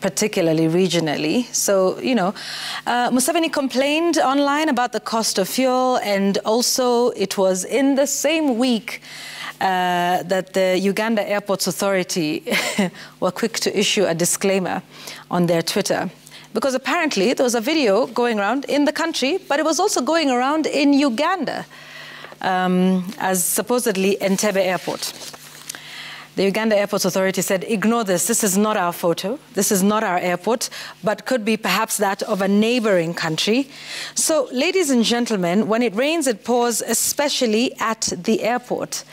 particularly regionally. So, you know, Museveni complained online about the cost of fuel, and also it was in the same week that the Uganda Airports Authority were quick to issue a disclaimer on their Twitter. Because apparently there was a video going around in the country, but it was also going around in Uganda as supposedly Entebbe Airport. The Uganda Airports Authority said, ignore this. This is not our photo. This is not our airport, but could be perhaps that of a neighboring country. So, ladies and gentlemen, when it rains, it pours, especially at the airport.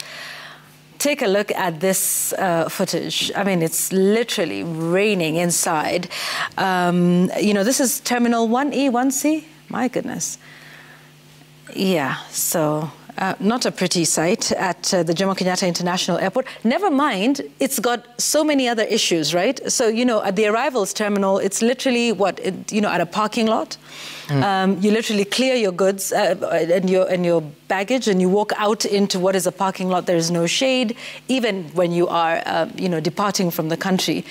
Take a look at this footage. I mean, it's literally raining inside. You know, this is Terminal 1E, 1C. My goodness. Yeah, so not a pretty sight at the Jomo Kenyatta International Airport. Never mind, it's got so many other issues, right? So, you know, at the arrivals terminal, it's literally, you know, at a parking lot. You literally clear your goods and your baggage, and you walk out into what is a parking lot. There is no shade, even when you are, you know, departing from the country.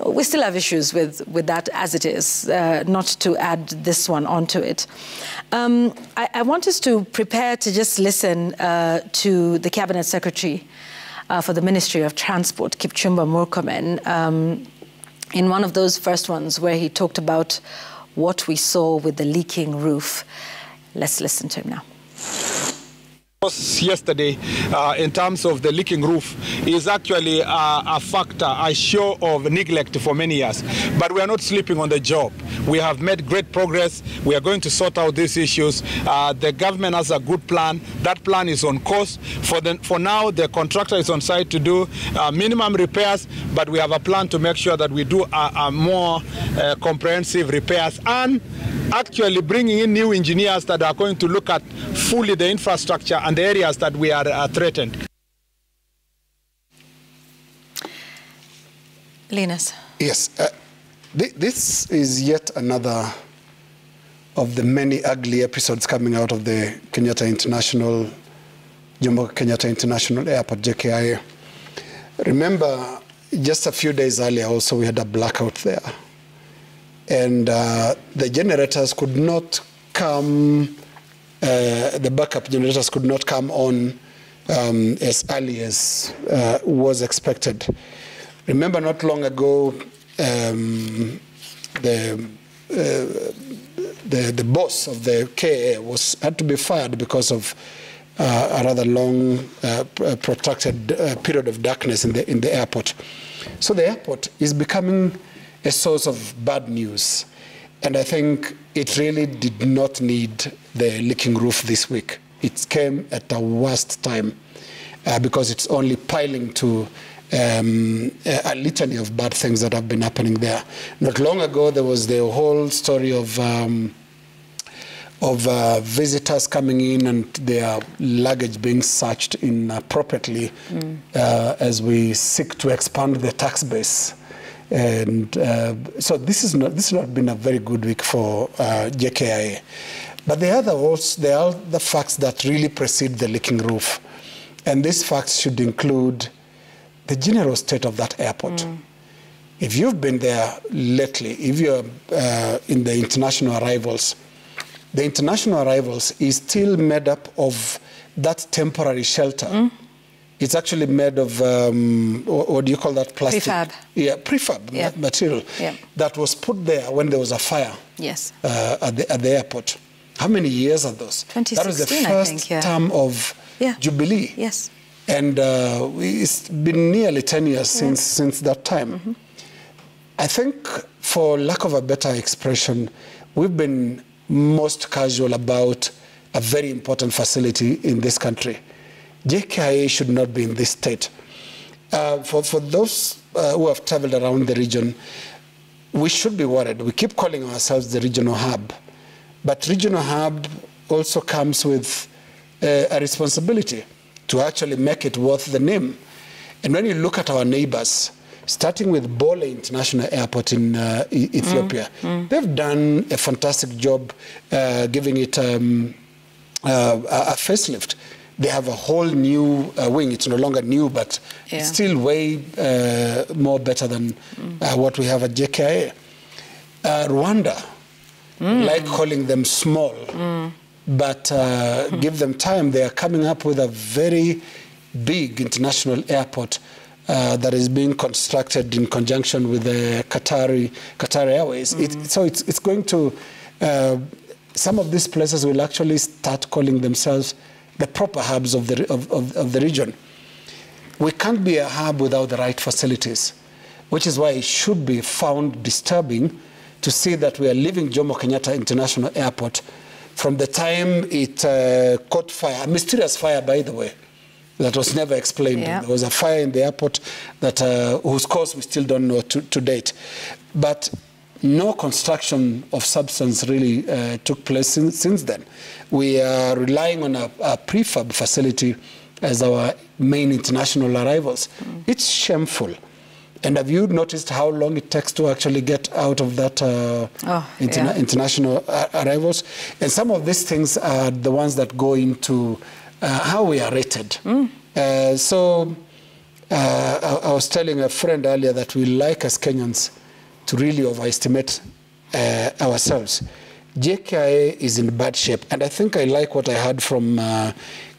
We still have issues with that as it is, not to add this one onto it. I want us to prepare to just listen to the Cabinet Secretary for the Ministry of Transport, Kipchumba Murkomen, in one of those first ones where he talked about what we saw with the leaking roof. Let's listen to him now. Yesterday, in terms of the leaking roof, is actually a factor, a show of neglect for many years. But we are not sleeping on the job. We have made great progress. We are going to sort out these issues. The government has a good plan. That plan is on course. For now, the contractor is on site to do minimum repairs, but we have a plan to make sure that we do a more comprehensive repairs, and actually bringing in new engineers that are going to look at fully the infrastructure and the areas that we are threatened. Linus. Yes, this is yet another of the many ugly episodes coming out of the Jomo Kenyatta International Airport, JKIA. Remember, just a few days earlier also we had a blackout there. And the generators could not come, the backup generators could not come on as early as was expected. Remember, not long ago, the boss of the KA had to be fired because of a rather long, protracted period of darkness in the airport. So the airport is becoming a source of bad news. And I think it really did not need the leaking roof this week. It came at the worst time because it's only piling to a litany of bad things that have been happening there. Not long ago, there was the whole story of visitors coming in and their luggage being searched inappropriately as we seek to expand the tax base. And so this has not been a very good week for JKIA. But there are the facts that really precede the leaking roof. And these facts should include the general state of that airport. If you've been there lately, if you're in the international arrivals, the international arrivals is still made up of that temporary shelter. It's actually made of, what do you call that, plastic? Prefab. Yeah, prefab material that was put there when there was a fire at the airport. How many years are those? 2016, that was the first term of Jubilee. Yes. And it's been nearly 10 years since that time. I think, for lack of a better expression, we've been most casual about a very important facility in this country. JKIA should not be in this state. For those who have traveled around the region, we should be worried. We keep calling ourselves the regional hub. But regional hub also comes with a responsibility to actually make it worth the name. And when you look at our neighbors, starting with Bole International Airport in Ethiopia, they've done a fantastic job giving it a facelift. They have a whole new wing. It's no longer new, but it's still way more better than what we have at JKIA. Rwanda, like calling them small, but give them time. They are coming up with a very big international airport that is being constructed in conjunction with the Qatar Airways. So it's going to, some of these places will actually start calling themselves the proper hubs of the region. We can't be a hub without the right facilities, which is why it should be found disturbing to see that we are leaving Jomo Kenyatta International Airport from the time it caught fire, a mysterious fire, by the way, that was never explained. Yeah. There was a fire in the airport that whose cause we still don't know to date. But no construction of substance really took place since then. We are relying on a prefab facility as our main international arrivals. It's shameful. And have you noticed how long it takes to actually get out of that international arrivals? And some of these things are the ones that go into how we are rated. So I was telling a friend earlier that we like as Kenyans to really overestimate ourselves. JKIA is in bad shape, and I think I like what I heard from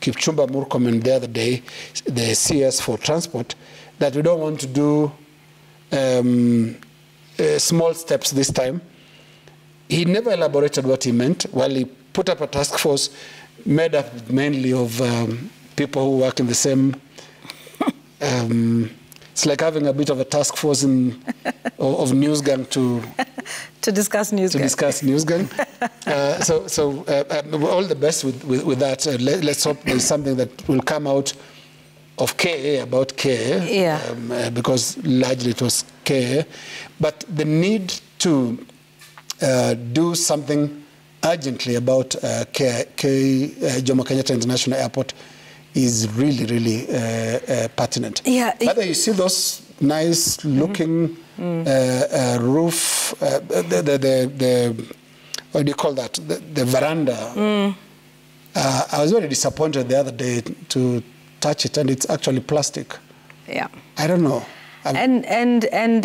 Kipchumba Murkomen the other day, the CS for transport, that we don't want to do small steps this time. He never elaborated what he meant. While he put up a task force made up mainly of people who work in the same it's like having a bit of a task force of news gang to discuss news gang. So all the best with that. Let's hope there's something that will come out of KA about KA, because largely it was KA. But the need to do something urgently about Jomo Kenyatta International Airport is really, really pertinent. Yeah. Whether you see those nice looking roof, what do you call that? The veranda. I was very disappointed the other day to touch it, and it's actually plastic. Yeah. I don't know. And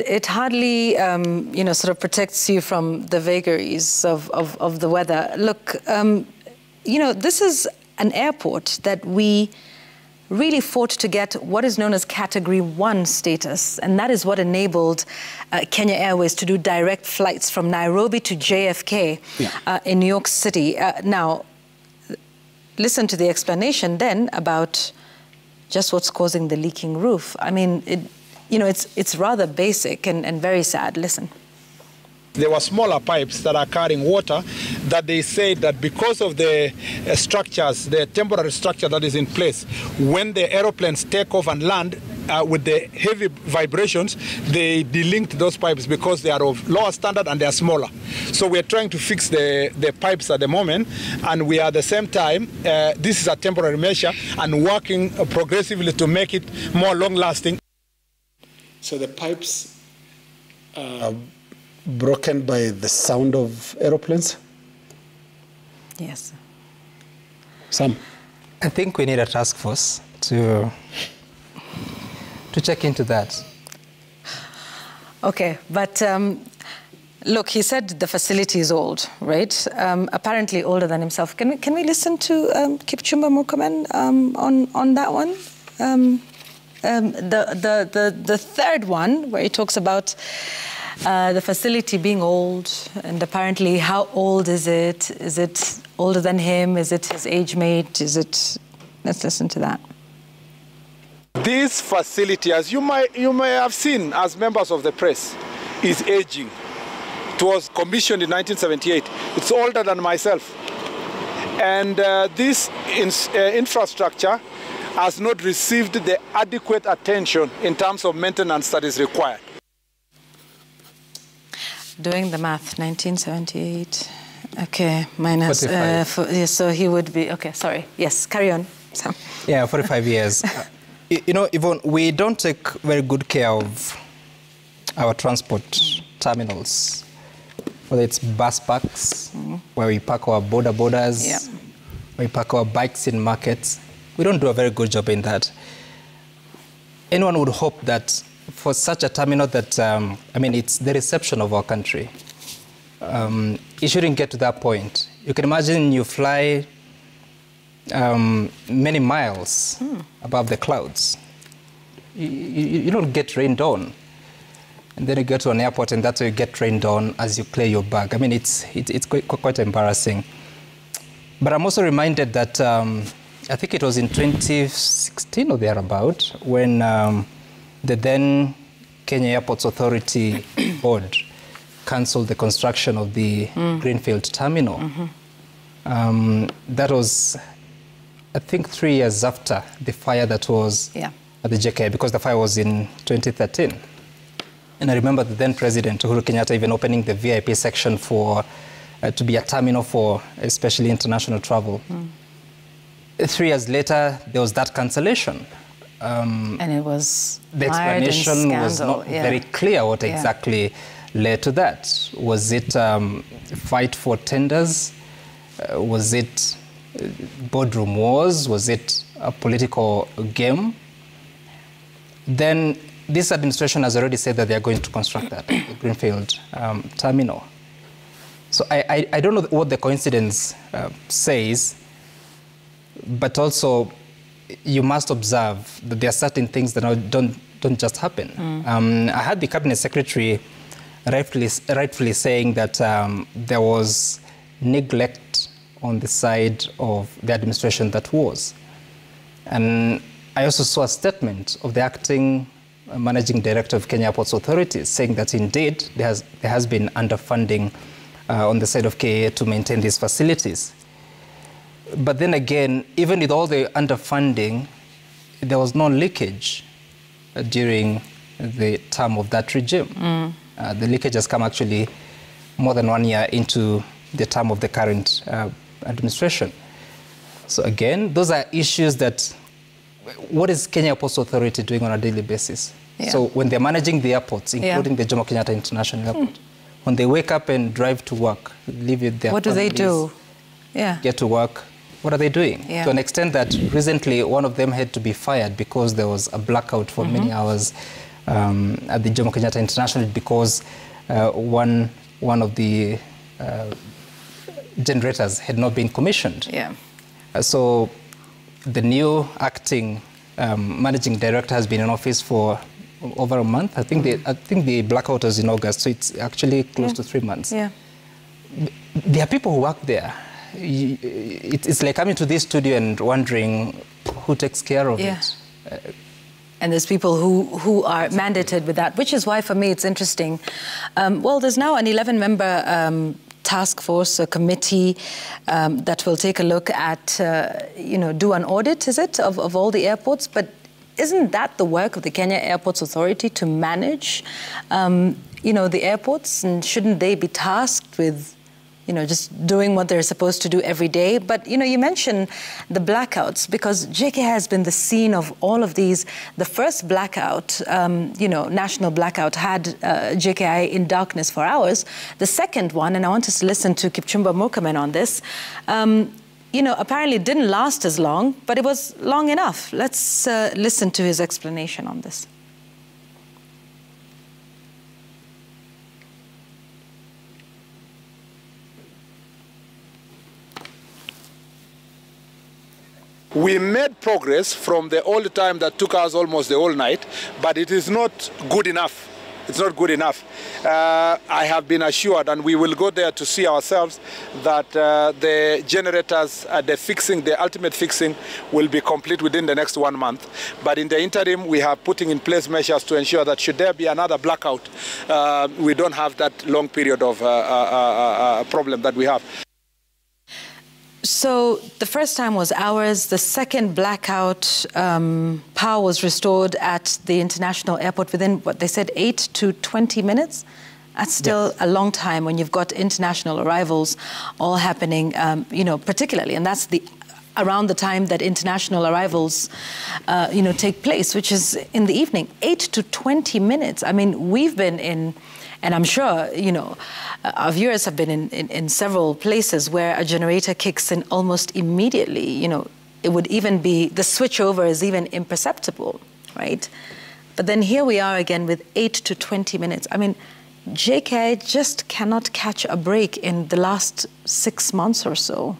it hardly, sort of protects you from the vagaries of the weather. Look, this is an airport that we really fought to get what is known as Category 1 status, and that is what enabled Kenya Airways to do direct flights from Nairobi to JFK in New York City. Now, listen to the explanation then about just what's causing the leaking roof. I mean, it's rather basic and very sad. Listen. There were smaller pipes that are carrying water that they said that because of the structures, the temporary structure that is in place, when the aeroplanes take off and land with the heavy vibrations, they delinked those pipes because they are of lower standard and they are smaller. So we are trying to fix the pipes at the moment, and we are at the same time, this is a temporary measure, and working progressively to make it more long-lasting. So the pipes broken by the sound of aeroplanes? Yes. Sam? I think we need a task force to check into that. Okay, but look, he said the facility is old, right? Apparently older than himself. Can we listen to Kipchumba Murkomen on that one? The third one, where he talks about the facility being old, and apparently how old is it? Is it older than him? Is it his age mate? Is it? Let's listen to that. This facility, as you may have seen as members of the press, is aging. It was commissioned in 1978. It's older than myself. And this infrastructure has not received the adequate attention in terms of maintenance that is required. Doing the math, 1978. Okay, minus. So he would be. Okay, sorry. Yes, carry on. Sam. Yeah, 45 years. Yvonne, we don't take very good care of our transport terminals, whether it's bus parks, where we park our borders, where we park our bikes in markets. We don't do a very good job in that. Anyone would hope that for such a terminal that, I mean, it's the reception of our country. It shouldn't get to that point. You can imagine you fly many miles above the clouds. You don't get rained on. And then you go to an airport and that's where you get rained on as you clear your bag. I mean, it's quite embarrassing. But I'm also reminded that I think it was in 2016 or thereabout when the then Kenya Airports Authority Board cancelled the construction of the Greenfield terminal. That was, I think, 3 years after the fire that was at the JKIA, because the fire was in 2013. And I remember the then President Uhuru Kenyatta even opening the VIP section for to be a terminal for especially international travel. 3 years later, there was that cancellation. And it was the explanation was not very clear what exactly led to that. Was it fight for tenders? Was it boardroom wars? Was it a political game? Then this administration has already said that they are going to construct that, the Greenfield terminal. So I don't know what the coincidence says, but also you must observe that there are certain things that don't just happen. I had the cabinet secretary rightfully saying that there was neglect on the side of the administration that was. And I also saw a statement of the acting managing director of Kenya Airports Authority saying that indeed there has been underfunding on the side of KIA to maintain these facilities. But then again, even with all the underfunding, there was no leakage during the term of that regime. The leakage has come actually more than 1 year into the term of the current administration. So again, those are issues that, what is Kenya Airports Authority doing on a daily basis? So when they're managing the airports, including the Jomo Kenyatta International Airport, when they wake up and drive to work, leave with their what do they do? Get to work, what are they doing? To an extent that recently one of them had to be fired because there was a blackout for many hours at the Jomo Kenyatta International because one of the generators had not been commissioned. So the new acting managing director has been in office for over a month. I think the blackout was in August, so it's actually close to 3 months. There are people who work there. It's like coming to this studio and wondering who takes care of it. And there's people who are mandated with that, which is why, for me, it's interesting. Well, there's now an 11-member task force, a committee that will take a look at, do an audit, is it, of all the airports? But isn't that the work of the Kenya Airports Authority to manage, the airports? And shouldn't they be tasked with, just doing what they're supposed to do every day? But, you mentioned the blackouts, because JKIA has been the scene of all of these. The first blackout, national blackout, had JKIA in darkness for hours. The second one, and I want us to listen to Kipchumba Murkomen on this, apparently didn't last as long, but it was long enough. Let's listen to his explanation on this. We made progress from the old time that took us almost the whole night, but it is not good enough. It's not good enough. I have been assured, and we will go there to see ourselves, that the generators, the ultimate fixing will be complete within the next 1 month. But in the interim, we are putting in place measures to ensure that should there be another blackout, we don't have that long period of problem that we have. So the first time was hours. The second blackout, power was restored at the international airport within, what they said, 8 to 20 minutes. That's still a long time when you've got international arrivals all happening, particularly. And that's around the time that international arrivals, take place, which is in the evening. 8 to 20 minutes. I mean, we've been in... And I'm sure, our viewers have been in several places where a generator kicks in almost immediately, it would even be, the switchover is even imperceptible, right? But then here we are again with 8 to 20 minutes. I mean, JKIA just cannot catch a break in the last 6 months or so.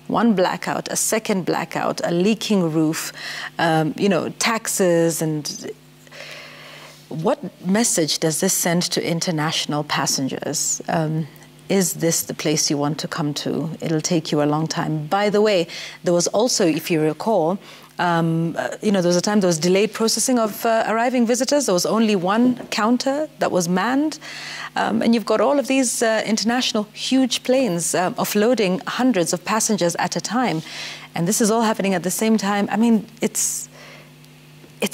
One blackout, a second blackout, a leaking roof, you know, taxes. And what message does this send to international passengers? Is this the place you want to come to? It'll take you a long time. By the way, there was also, if you recall, you know, there was a time there was delayed processing of arriving visitors. There was only one counter that was manned. And you've got all of these international huge planes offloading hundreds of passengers at a time. And this is all happening at the same time. I mean, it's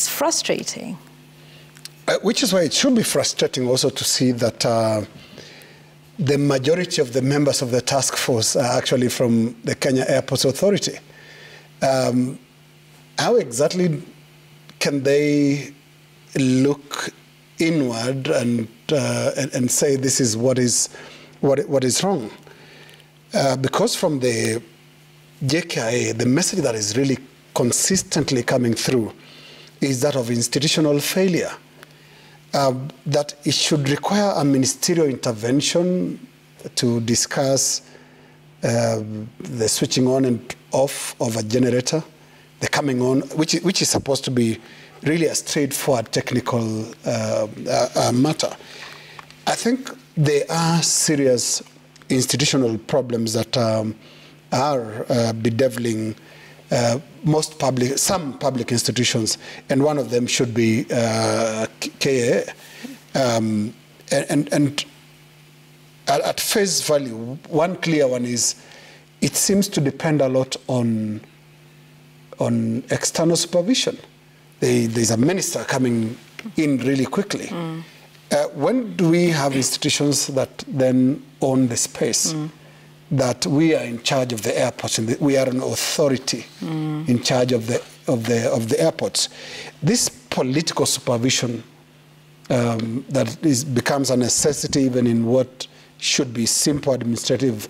frustrating. Which is why it should be frustrating also to see that the majority of the members of the task force are actually from the Kenya Airports Authority. How exactly can they look inward and say this is what is wrong? Because from the JKIA, the message that is really consistently coming through is that of institutional failure. That it should require a ministerial intervention to discuss the switching on and off of a generator, the coming on, which is supposed to be really a straightforward technical matter. I think there are serious institutional problems that are bedeviling some public institutions, and one of them should be KIA. And at face value, one clear one is it seems to depend a lot on external supervision. There's a minister coming in really quickly. When do we have institutions that then own the space? That we are in charge of the airports, and we are an authority in charge of the airports. This political supervision becomes a necessity even in what should be simple administrative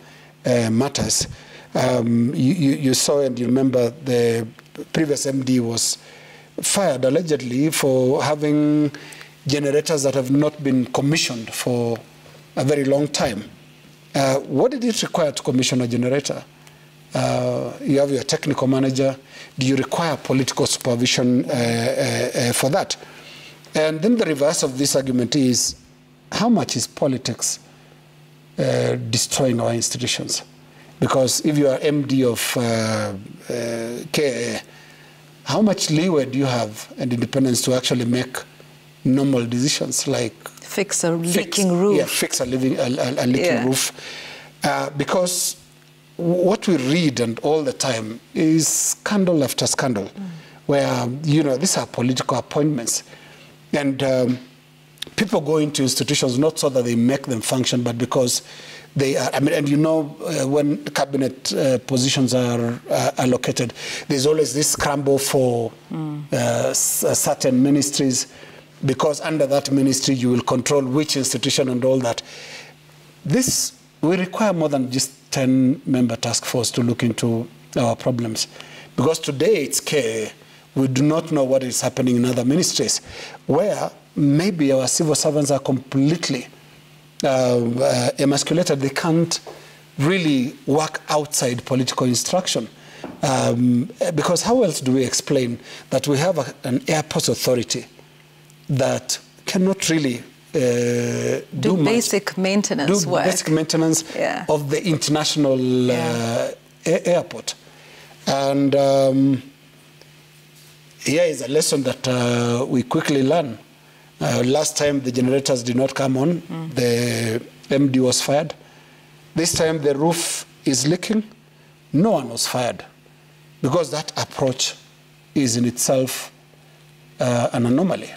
matters. You saw and you remember the previous MD was fired allegedly for having generators that have not been commissioned for a very long time. What did it require to commission a generator? You have your technical manager. Do you require political supervision for that? And then the reverse of this argument is, how much is politics destroying our institutions? Because if you are MD of KIA, how much leeway do you have and independence to actually make normal decisions like fix a leaking roof? Yeah, fix a leaking roof. Because what we read and all the time is scandal after scandal, where, you know, these are political appointments. And people go into institutions not so that they make them function, but because they are, I mean, and you know, when cabinet positions are allocated, there's always this scramble for certain ministries, because under that ministry you will control which institution and all that. This, we require more than just 10-member task force to look into our problems. Because today it's KIA. We do not know what is happening in other ministries, where maybe our civil servants are completely emasculated. They can't really work outside political instruction. Because how else do we explain that we have an airports authority that cannot really do basic maintenance work. Basic maintenance of the international airport. And here is a lesson that we quickly learn. Last time the generators did not come on, the MD was fired. This time the roof is leaking, no one was fired, because that approach is in itself an anomaly.